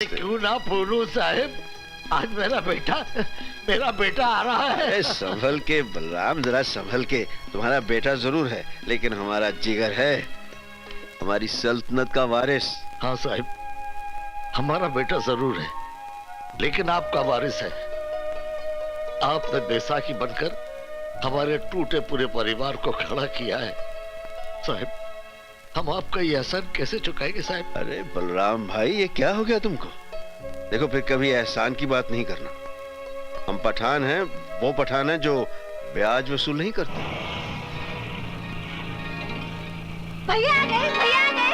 क्यों ना बोलूं साहब, आज मेरा बेटा आ रहा है। संभल के बलराम, जरा संभल के। तुम्हारा बेटा जरूर है, लेकिन हमारा जिगर है, हमारी सल्तनत का वारिस। हाँ साहब, हमारा बेटा जरूर है, लेकिन आपका वारिस है। आपने बैसाखी बनकर हमारे टूटे पूरे परिवार को खड़ा किया है साहब। हम आपका ये एहसान कैसे चुकाएंगे साहब? अरे बलराम भाई, ये क्या हो गया तुमको? देखो, फिर कभी एहसान की बात नहीं करना। हम पठान हैं, वो पठान हैं जो ब्याज वसूल नहीं करते। भैया आ गए, भैया आ गए।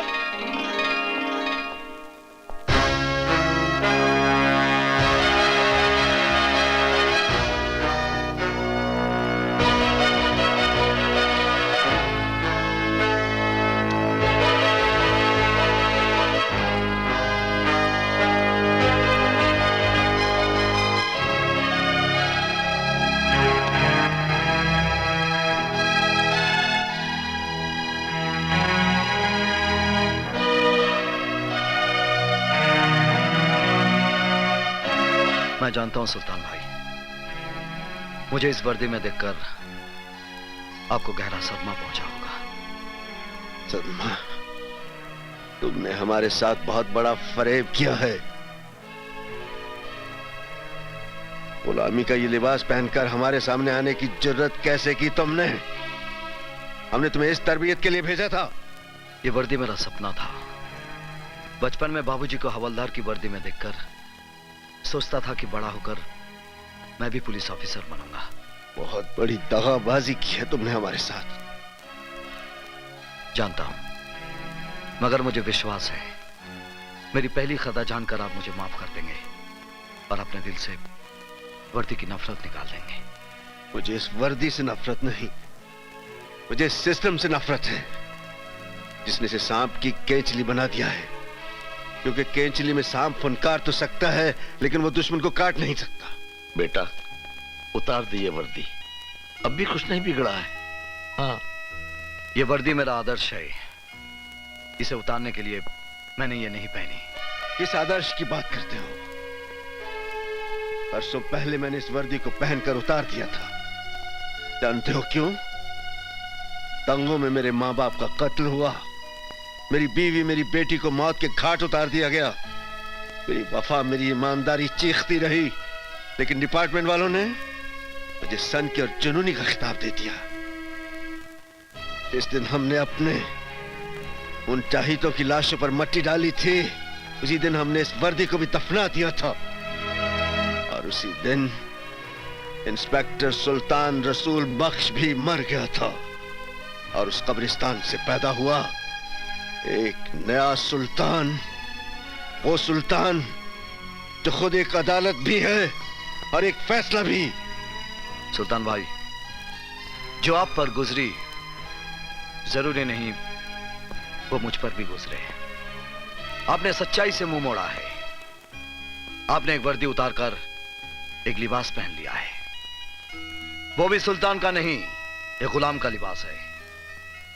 मैं जानता हूं सुल्तान भाई, मुझे इस वर्दी में देखकर आपको गहरा सदमा पहुंचा होगा। सदमा? तुमने हमारे साथ बहुत बड़ा फरेब किया है। गुलामी का ये लिबास पहनकर हमारे सामने आने की जुर्रत कैसे की तुमने? हमने तुम्हें इस तरबियत के लिए भेजा था। ये वर्दी मेरा सपना था। बचपन में बाबूजी को हवलदार की वर्दी में देखकर सोचता था कि बड़ा होकर मैं भी पुलिस ऑफिसर बनूंगा। बहुत बड़ी दगाबाजी की है तुमने हमारे साथ। जानता हूं, मगर मुझे विश्वास है मेरी पहली खता जानकर आप मुझे माफ कर देंगे और अपने दिल से वर्दी की नफरत निकाल देंगे। मुझे इस वर्दी से नफरत नहीं, मुझे इस सिस्टम से नफरत है जिसने इसे सांप की केंचली बना दिया है। क्योंकि केंचली में सांप फुनकार तो सकता है, लेकिन वो दुश्मन को काट नहीं सकता। बेटा, उतार दिए वर्दी, अब भी कुछ नहीं बिगड़ा है। हाँ, ये वर्दी मेरा आदर्श है। इसे उतारने के लिए मैंने ये नहीं पहनी। किस आदर्श की बात करते हो? परसों पहले मैंने इस वर्दी को पहनकर उतार दिया था। जानते हो क्यों? दंगों में मेरे माँ बाप का कत्ल हुआ, मेरी बीवी मेरी बेटी को मौत के घाट उतार दिया गया। मेरी वफा, मेरी ईमानदारी चीखती रही, लेकिन डिपार्टमेंट वालों ने मुझे सन की और जुनूनी का खिताब दे दिया। जिस दिन हमने अपने उन चाहितों की लाशों पर मट्टी डाली थी, उसी दिन हमने इस वर्दी को भी दफना दिया था। और उसी दिन इंस्पेक्टर सुल्तान रसूल बख्श भी मर गया था। और उस कब्रिस्तान से पैदा हुआ एक नया सुल्तान, वो सुल्तान जो खुद एक अदालत भी है और एक फैसला भी। सुल्तान भाई, जो आप पर गुजरी जरूरी नहीं वो मुझ पर भी गुजरे। आपने सच्चाई से मुंह मोड़ा है। आपने एक वर्दी उतारकर एक लिबास पहन लिया है। वो भी सुल्तान का नहीं, एक गुलाम का लिबास है।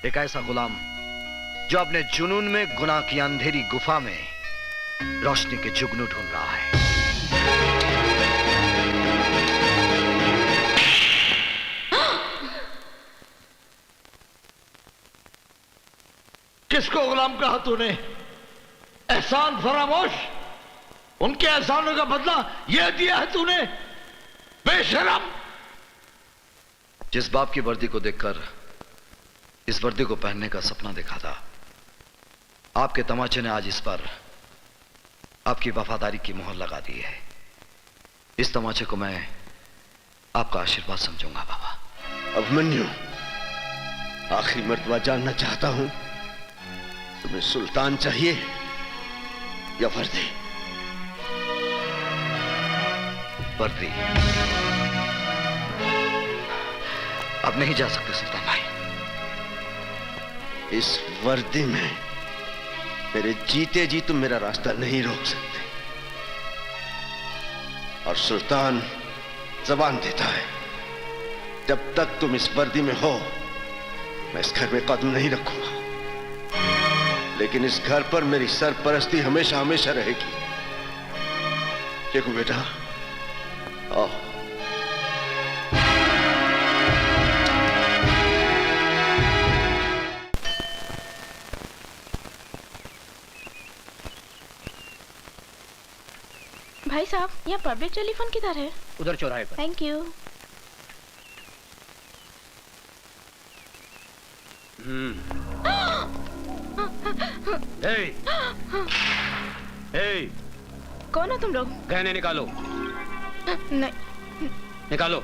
एक ऐसा गुलाम जो अपने जुनून में गुनाह की अंधेरी गुफा में रोशनी के जुगनू ढूंढ रहा है। किसको गुलाम कहा तूने? एहसान फरामोश, उनके एहसानों का बदला यह दिया है तूने, बेशरम। जिस बाप की वर्दी को देखकर इस वर्दी को पहनने का सपना देखा था, आपके तमाचे ने आज इस पर आपकी वफादारी की मोहर लगा दी है। इस तमाचे को मैं आपका आशीर्वाद समझूंगा बाबा। अभिमन्यु, आखिरी मर्तबा जानना चाहता हूं, तुम्हें सुल्तान चाहिए या वर्दी? वर्दी। अब नहीं जा सकते सुल्तान भाई। इस वर्दी में मेरे जीते जी तुम मेरा रास्ता नहीं रोक सकते। और सुल्तान जबान देता है, जब तक तुम इस वर्दी में हो मैं इस घर में कदम नहीं रखूंगा। लेकिन इस घर पर मेरी सरपरस्ती हमेशा हमेशा रहेगी। देखो बेटा, आओ। भाई साहब, यहाँ पब्लिक टेलीफोन किधर है? उधर चौराहे पर। Thank you. हे! हे! कौन हो तुम लोग? गहने निकालो। नहीं। निकालो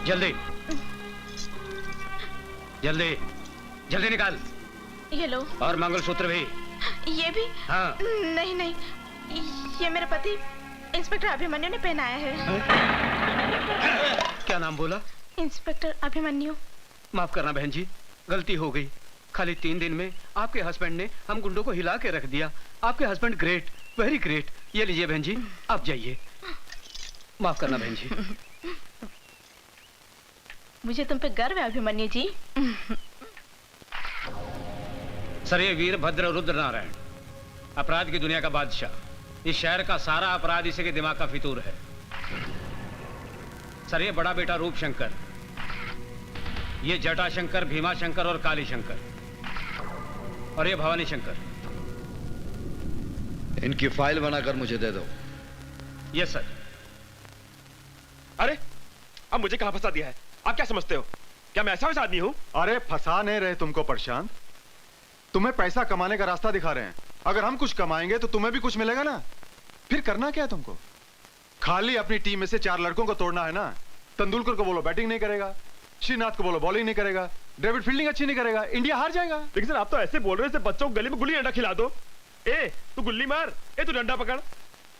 जल्दी जल्दी जल्दी निकाल। ये लो। और मंगलसूत्र भी। ये भी? हाँ। नहीं नहीं, ये मेरे पति इंस्पेक्टर अभिमन्यु ने पहनाया है। क्या नाम बोला? इंस्पेक्टर अभिमन्यु। माफ करना बहन जी, गलती हो गई। खाली 3 दिन में आपके हस्बैंड ने हम गुंडों को हिला के रख दिया। आपके हस्बैंड ग्रेट, वेरी ग्रेट। ये लीजिए बहन जी, आप जाइए। माफ करना बहन जी। मुझे तुम पे गर्व है अभिमन्यु जी। सर, ये वीरभद्र रुद्र नारायण, अपराध की दुनिया का बादशाह। इस शहर का सारा अपराध इसी के दिमाग का फितूर है। सर, ये बड़ा बेटा रूप शंकर, ये जटा शंकर, भीमा शंकर और काली शंकर, और ये भवानी शंकर। इनकी फाइल बनाकर मुझे दे दो। Yes sir. अरे, अब मुझे कहां फंसा दिया है? आप क्या समझते हो? क्या मैं ऐसा वैसा आदमी हूं? अरे फंसा नहीं रहे तुमको प्रशांत, तुम्हें पैसा कमाने का रास्ता दिखा रहे हैं। अगर हम कुछ कमाएंगे तो तुम्हें भी कुछ मिलेगा ना। फिर करना क्या है तुमको? खाली अपनी टीम में से 4 लड़कों को तोड़ना है ना। तेंदुलकर को बोलो बैटिंग नहीं करेगा, श्रीनाथ को बोलो बॉलिंग नहीं करेगा, डेविड फील्डिंग अच्छी नहीं करेगा, इंडिया हार जाएगा। लेकिन सर, आप तो ऐसे बोल रहे हैं बच्चों को गली में गुल्ली डंडा खिला दो। ए तू गुल्ली मार, ए तू डंडा पकड़।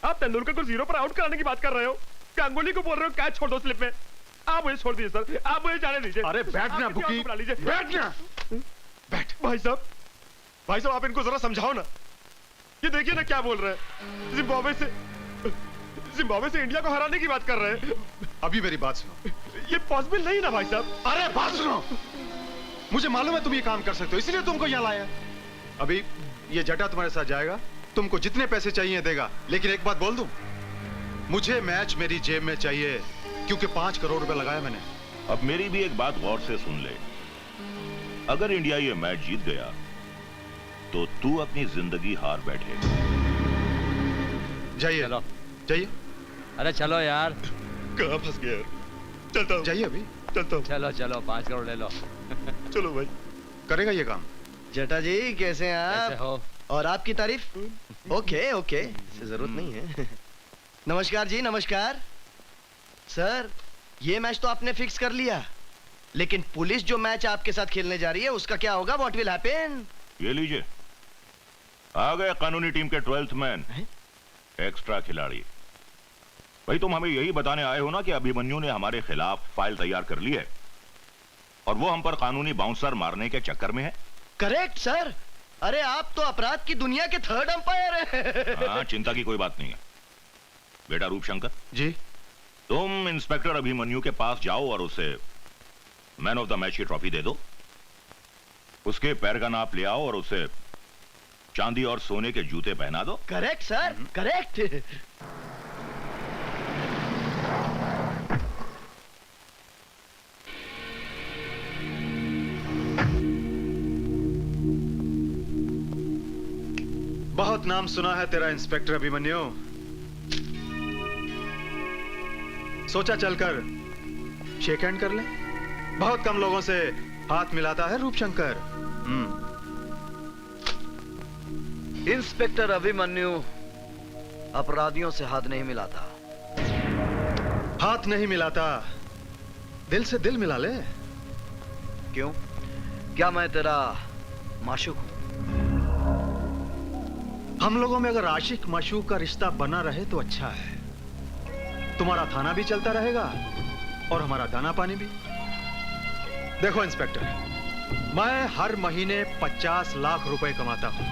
आप तेंदुलकर को 0 पर आउट कराने की बात कर रहे हो, गांगुली को बोल रहे हो कैच छोड़ दो स्लिप में। आप मुझे छोड़ दीजिए सर, आप मुझे जाने दीजिए। अरे बैठना बुकी, बैठना। बैठ। भाई साहब आप इनको जरा समझाओ ना। ये देखिए ना क्या बोल रहे हैं। जिम्बाब्वे से इंडिया को हराने की बात कर रहे हैं। अभी मेरी बात सुनो। ये पॉसिबल नहीं ना भाई साहब। अरे बात सुनो, मुझे मालूम है तुम ये काम कर सकते हो, इसलिए तुमको यहाँ लाया। अभी ये जटा तुम्हारे साथ जाएगा, तुमको जितने पैसे चाहिए देगा। लेकिन एक बात बोल दूं, मुझे मैच मेरी जेब में चाहिए, क्योंकि 5 करोड़ रुपए लगाया मैंने। अब मेरी भी एक बात गौर से सुन ले। अगर इंडिया ये मैच जीत गया तो तू अपनी जिंदगी हार बैठे। जाइए जाइए। अरे चलो यार। कहाँ फंस गया यार? चलता हूँ। जाइए अभी चलता हूँ। चलो चलो 5 करोड़ ले लो। चलो भाई। करेगा ये काम। जटा जी कैसे हैं आप? कैसे हो? और आपकी तारीफ? ओके ओके, इससे जरूरत नहीं है। नमस्कार जी, नमस्कार। सर, ये मैच तो आपने फिक्स कर लिया, लेकिन पुलिस जो मैच आपके साथ खेलने जा रही है उसका क्या होगा? What will happen? ये लीजिए, आ गए कानूनी टीम के 12th मैन, एक्स्ट्रा खिलाड़ी। भाई तुम हमें यही बताने आए हो ना कि अभिमन्यु ने हमारे खिलाफ फाइल तैयार कर ली है और वो हम पर कानूनी बाउंसर मारने के चक्कर में है। Correct sir. अरे आप तो अपराध की दुनिया के 3rd अंपायर हैं। हाँ, चिंता की कोई बात नहीं है। बेटा रूपशंकर जी, तुम इंस्पेक्टर अभिमन्यु के पास जाओ और उसे मैन ऑफ द मैच की ट्रॉफी दे दो। उसके पैर का नाप ले आओ और उसे चांदी और सोने के जूते पहना दो। Correct sir, correct. बहुत नाम सुना है तेरा इंस्पेक्टर अभिमन्यु। सोचा चलकर शेक हैंड कर ले। बहुत कम लोगों से हाथ मिलाता है रूपशंकर। इंस्पेक्टर अभिमन्यु अपराधियों से हाथ नहीं मिलाता। हाथ नहीं मिलाता, दिल से दिल मिला ले। क्यों? क्या मैं तेरा माशूक हूं? हम लोगों में अगर आशिक माशूक का रिश्ता बना रहे तो अच्छा है। तुम्हारा थाना भी चलता रहेगा और हमारा दाना पानी भी। देखो इंस्पेक्टर, मैं हर महीने 50 लाख रुपए कमाता हूं।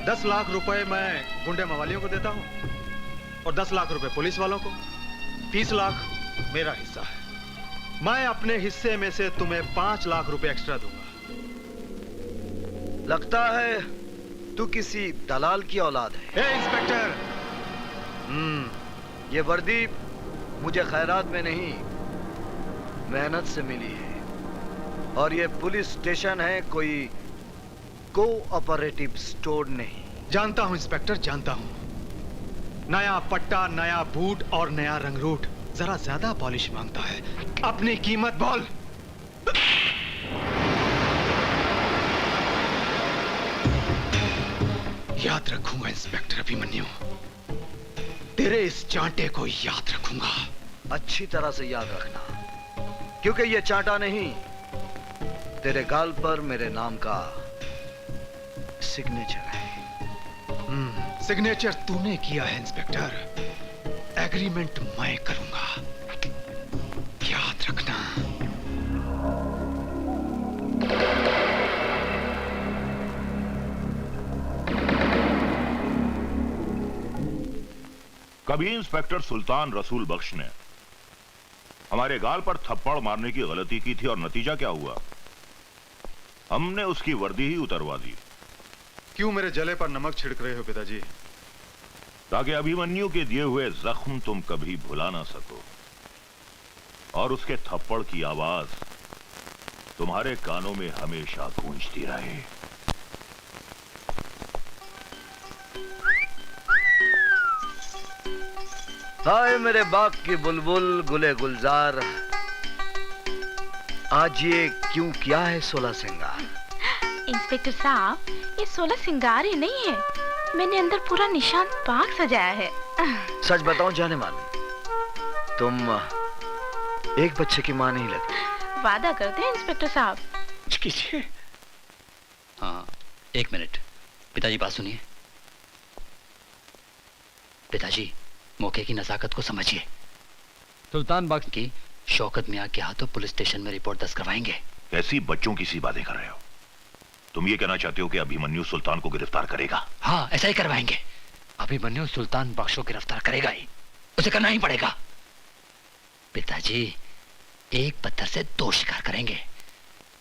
10 लाख रुपए मैं गुंडे मवालियों को देता हूं और 10 लाख रुपए पुलिस वालों को। 30 लाख मेरा हिस्सा है। मैं अपने हिस्से में से तुम्हें 5 लाख रुपए एक्स्ट्रा दूंगा। लगता है तू किसी दलाल की औलाद है। ए इंस्पेक्टर, ये वर्दी मुझे खैरात में नहीं, मेहनत से मिली है। और ये पुलिस स्टेशन है, कोई कोऑपरेटिव स्टोर नहीं। जानता हूं इंस्पेक्टर, जानता हूं। नया पट्टा, नया बूट और नया रंग रूट जरा ज्यादा पॉलिश मांगता है। अपनी कीमत बोल। याद रखूंगा इंस्पेक्टर अभिमन्यु, तेरे इस चांटे को याद रखूंगा। अच्छी तरह से याद रखना, क्योंकि ये चांटा नहीं, तेरे गाल पर मेरे नाम का सिग्नेचर है। सिग्नेचर तूने किया है इंस्पेक्टर, एग्रीमेंट मैं करूंगा, याद रखना। कभी इंस्पेक्टर सुल्तान रसूल बख्श ने हमारे गाल पर थप्पड़ मारने की गलती की थी और नतीजा क्या हुआ? हमने उसकी वर्दी ही उतरवा दी। क्यों मेरे जले पर नमक छिड़क रहे हो पिताजी? ताकि अभिमन्यु के दिए हुए जख्म तुम कभी भुला ना सको और उसके थप्पड़ की आवाज तुम्हारे कानों में हमेशा गूंजती रहे। हाय मेरे बाग की बुलबुल, गुले गुलजार, आज ये क्यों किया है 16 सिंगार? इंस्पेक्टर साहब, ये 16 सिंगार ही नहीं है, मैंने अंदर पूरा निशांत बाग सजाया है। सच बताऊं जाने मालूम, तुम एक बच्चे की मां नहीं लगती। वादा करते हैं इंस्पेक्टर साहब। कीजिए। हाँ, एक मिनट। पिताजी बात सुनिए। पिताजी, मौके की नजाकत को समझिए। सुल्तान बख्श की शौकत मियां के हाथों पुलिस स्टेशन में रिपोर्ट दर्ज करवाएंगे। कैसी बच्चों की सी बातें कर रहे हो? तुम ये कहना चाहते हो कि अभिमन्यु सुल्तान को गिरफ्तार करेगा? हाँ, ऐसा ही करवाएंगे। अभिमन्यु सुल्तान बख्श को गिरफ्तार करेगा ही, उसे करना ही पड़ेगा। पिताजी, एक पत्थर से 2 शिकार करेंगे।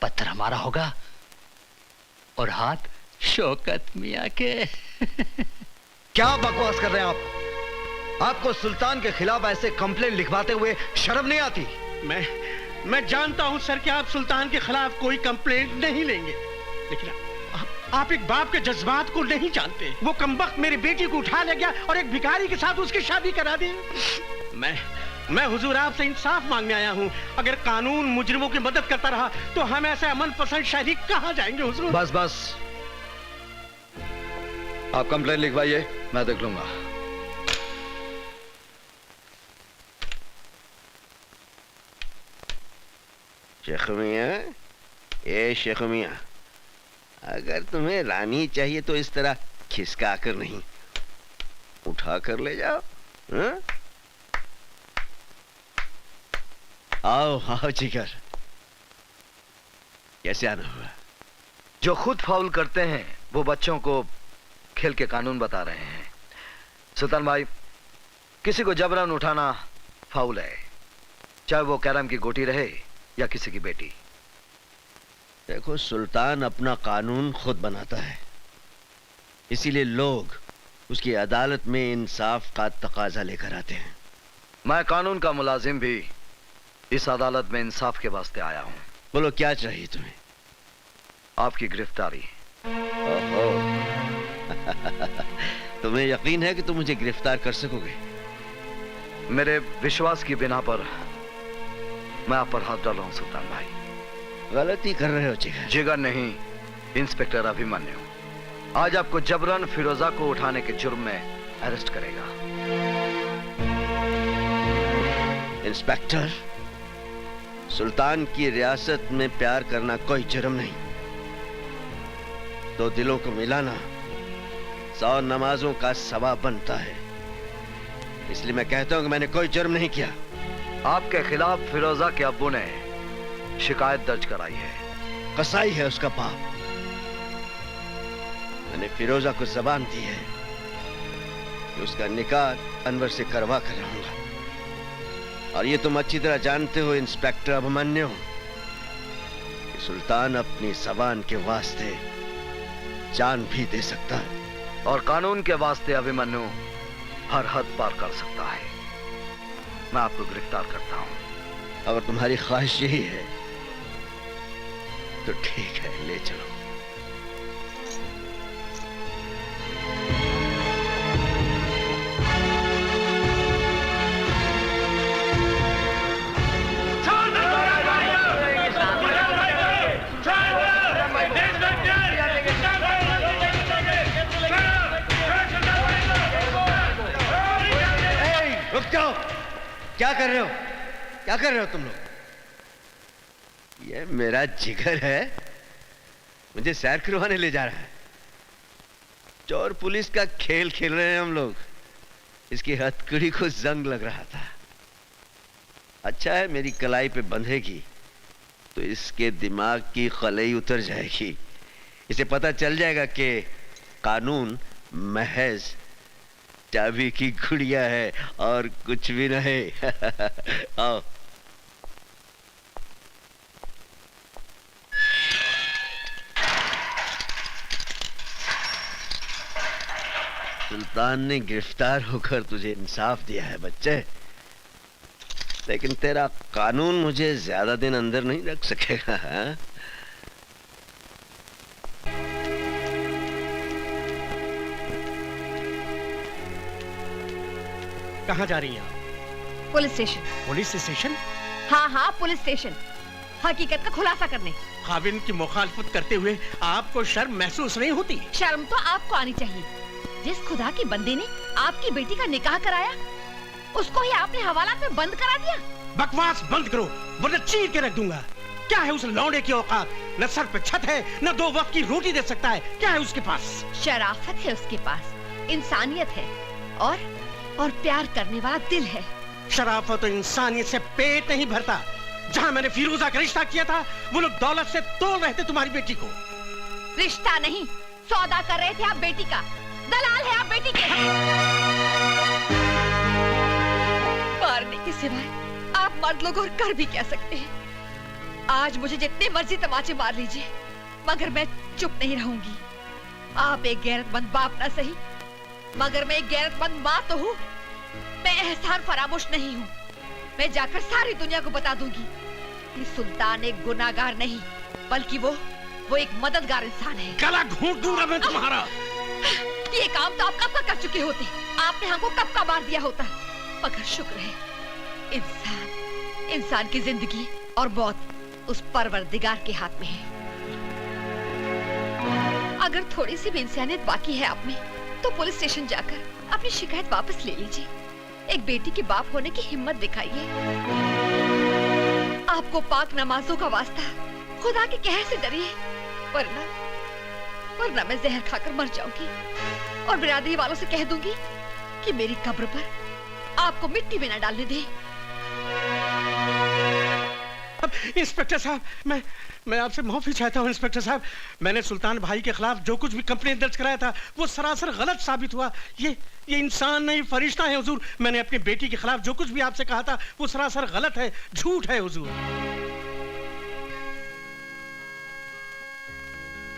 पत्थर हमारा होगा और हाथ शौकत मियां के। क्या बकवास कर रहे हैं आप? आपको सुल्तान के खिलाफ ऐसे कंप्लेंट लिखवाते हुए शर्म नहीं आती? मैं जानता हूं सर कि आप सुल्तान के खिलाफ कोई कंप्लेंट नहीं लेंगे, लेकिन आप एक बाप के जज्बात को नहीं जानते। वो कमबख्त मेरी बेटी को उठा ले गया और एक भिखारी के साथ उसकी शादी करा दी। मैं हुजूर आपसे इंसाफ मांगने आया हूं। अगर कानून मुजरिमों की मदद करता रहा तो हम ऐसे अमन पसंद शहरी कहां जाएंगे हुजूर? बस बस, आप कंप्लेंट लिखवाइए, मैं देख लूंगा। शेख मियां, ए शेख मियां, अगर तुम्हें रानी चाहिए तो इस तरह खिसका कर नहीं, उठा कर ले जाओ। हा? आओ आओ जिगर, कैसे आना हुआ? जो खुद फाउल करते हैं वो बच्चों को खेल के कानून बता रहे हैं। सुल्तान भाई, किसी को जबरन उठाना फाउल है, चाहे वो कैरम की गोटी रहे या किसी की बेटी। देखो, सुल्तान अपना कानून खुद बनाता है, इसीलिए लोग उसकी अदालत में इंसाफ का तकाजा लेकर आते हैं। मैं कानून का मुलाजिम भी इस अदालत में इंसाफ के वास्ते आया हूं। बोलो, क्या चाहिए तुम्हें? आपकी गिरफ्तारी। ओहो। तुम्हें यकीन है कि तुम मुझे गिरफ्तार कर सकोगे? मेरे विश्वास की बिना पर मैं आप पर हाथ डाल रहा हूं सुल्तान भाई। गलती कर रहे हो जिगर। जिगर नहीं, इंस्पेक्टर अभिमन्यु आज आपको जबरन फिरोजा को उठाने के जुर्म में अरेस्ट करेगा। इंस्पेक्टर, सुल्तान की रियासत में प्यार करना कोई जुर्म नहीं। 2 दिलों को मिलाना 100 नमाजों का सवाब बनता है। इसलिए मैं कहता हूं कि मैंने कोई जुर्म नहीं किया। आपके खिलाफ फिरोजा के अब्बू ने शिकायत दर्ज कराई है। कसाई है उसका बाप। मैंने फिरोजा को जबान दी है कि उसका निकाह अनवर से करवा कर रहूंगा। और ये तुम अच्छी तरह जानते हो इंस्पेक्टर अभिमन्यु कि सुल्तान अपनी जबान के वास्ते जान भी दे सकता है। और कानून के वास्ते अभिमन्यु हर हद पार कर सकता है। मैं आपको गिरफ्तार करता हूं। अगर तुम्हारी ख्वाहिश यही है तो ठीक है, ले चलो। रुक जाओ, क्या कर रहे हो? क्या कर रहे हो तुम लोग? ये मेरा जिगर है, मुझे सैर करवाने ले जा रहा है। चोर पुलिस का खेल खेल रहे हैं हम लोग। इसकी हथकड़ी को जंग लग रहा था। अच्छा है मेरी कलाई पे बंधेगी तो इसके दिमाग की खलई उतर जाएगी। इसे पता चल जाएगा कि कानून महज चाबी की गुड़िया है और कुछ भी नहीं। आओ। सुल्तान ने गिरफ्तार होकर तुझे इंसाफ दिया है बच्चे, लेकिन तेरा कानून मुझे ज्यादा दिन अंदर नहीं रख सकेगा। हाँ? कहाँ जा रही हैं आप? Police station. Police station? हाँ हाँ, पुलिस स्टेशन, हकीकत का खुलासा करने। खाविन की मुखालफत करते हुए आपको शर्म महसूस नहीं होती? शर्म तो आपको आनी चाहिए। जिस खुदा के बंदे ने आपकी बेटी का निकाह कराया, उसको ही आपने हवालात में बंद करा दिया। बकवास बंद करो वरना चीर के रख दूंगा। क्या है उस लौंडे की औकात? न सर पे छत है, न 2 वक्त की रोटी दे सकता है। क्या है उसके पास? शराफत है उसके पास, इंसानियत है और प्यार करने वाला दिल है। शराफत और इंसानियत से पेट नहीं भरता। जहाँ मैंने फिरोजा का रिश्ता किया था, वो लोग दौलत से तोड़ रहे थे तुम्हारी बेटी को। रिश्ता नहीं, सौदा कर रहे थे आप बेटी का। दलाल है आप बेटी के। मारने के सिवाय आप मर्द लोग और कर भी क्या सकते हैं? आज मुझे जितने मर्जी तमाचे मार लीजिए, मगर मैं चुप नहीं रहूंगी। आप एक गैरतमंद बाप ना सही, मगर मैं एक गैरतमंद माँ तो हूँ। मैं एहसान फरामोश नहीं हूँ। मैं जाकर सारी दुनिया को बता दूंगी कि सुल्तान एक गुनाहगार नहीं, बल्कि वो एक मददगार इंसान है। गला घूंट दूंगा मैं तुम्हारा। ये काम तो आप कब का कर चुके होते। आपने हमको कब का मार दिया होता। मगर शुक्र है, इंसान की जिंदगी और मौत उस परवरदिगार के हाथ में है। अगर थोड़ी सी भी इंसानियत बाकी है आप में, तो पुलिस स्टेशन जाकर अपनी शिकायत वापस ले लीजिए। एक बेटी के बाप होने की हिम्मत दिखाइए। आपको पाक नमाजों का वास्ता, खुदा के कहर से डरिए, वरना मैं जहर खाकर मर जाऊंगी और बिरादरी वालों से कह दूंगी कि मेरी कब्र पर आपको मिट्टी में न डालने दें। इंस्पेक्टर साहब, मैं आपसे माफी चाहता हूँ। इंस्पेक्टर साहब, मैंने सुल्तान भाई के खिलाफ जो कुछ भी कंप्लेंट दर्ज कराया था, वो सरासर गलत साबित हुआ। ये इंसान नहीं, फरिश्ता है हुजूर। मैंने अपनी बेटी के खिलाफ जो कुछ भी आपसे कहा था, वो सरासर गलत है, झूठ है हुजूर।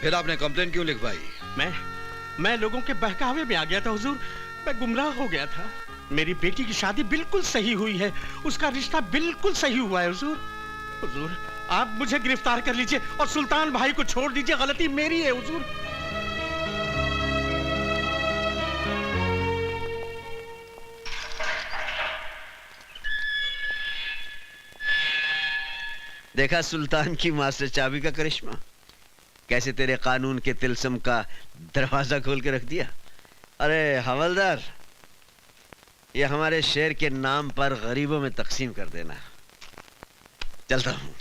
फिर आपने कंप्लेंट क्यों लिखवाई? मैं लोगों के बहकावे में आ गया था हुजूर। मैं गुमराह हो गया था। मेरी बेटी की शादी बिल्कुल सही हुई है, उसका रिश्ता बिल्कुल सही हुआ है हुजूर। हुजूर, आप मुझे गिरफ्तार कर लीजिए और सुल्तान भाई को छोड़ दीजिए। गलती मेरी है हुजूर। देखा सुल्तान की मास्टर चाबी का करिश्मा, कैसे तेरे कानून के तिलस्म का दरवाजा खोल के रख दिया। अरे हवलदार, ये हमारे शहर के नाम पर गरीबों में तकसीम कर देना। चलता हूं।